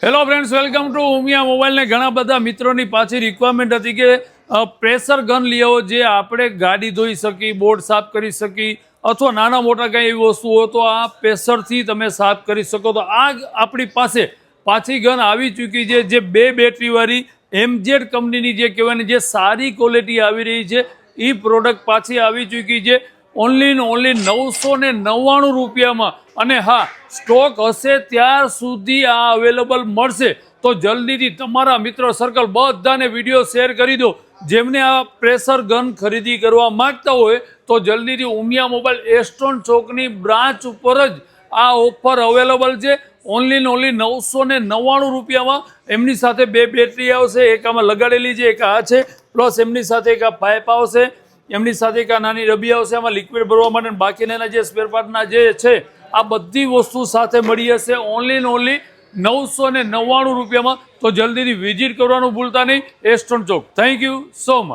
Hello friends, welcome to Umiya mobile. ને ઘણા બધા મિત્રોની પાછી રિક્વાયરમેન્ટ હતી કે પ્રેશર ગન લઈ આવો જે આપણે ગાડી ધોઈ શકી, બોર્ડ સાફ કરી શકી, અથવા નાના મોટા કંઈ એવી વસ્તુ હોય તો આ પ્રેશરથી તમે સાફ કરી શકો. તો આ આપણી પાસે પાછી ગન આવી ચૂકી છે, જે 2 બેટરીવાળી MZ કંપનીની જે કહેવાની જે સારી ક્વોલિટી આવી રહી છે એ પ્રોડક્ટ પાછી આવી ચૂકી છે ઓનલી 999 રૂપિયામાં. અને હા, સ્ટોક હશે ત્યાર સુધી આ અવેલેબલ મળશે. તો જલ્દીથી તમારા મિત્ર સર્કલ બધાને વિડીયો શેર કરી દો. જેમને આ પ્રેશર ગન ખરીદી કરવા માંગતા હોય તો જલ્દીથી ઉમિયા મોબાઈલ એસ્ટોન ચોકની બ્રાન્ચ ઉપર જ આ ઓફર અવેલેબલ છે. ઓનલી 999 રૂપિયામાં એમની સાથે 2 બેટરી આવશે, એક આમાં લગાડેલી છે, એક આ છે, પ્લસ એમની સાથે એક આ પાઇપ આવશે, એમની સાથે એક આ નાની રબી આવશે આમાં લિક્વિડ ભરવા માટે. બાકીના એના જે સ્પેર પાર્ટના જે છે આ બધી વસ્તુ સાથે મળી હશે ઓનલી 999 રૂપિયામાં. તો જલ્દીથી વિઝિટ કરવાનું ભૂલતા નહીં Aston Chowk. Thank you so much.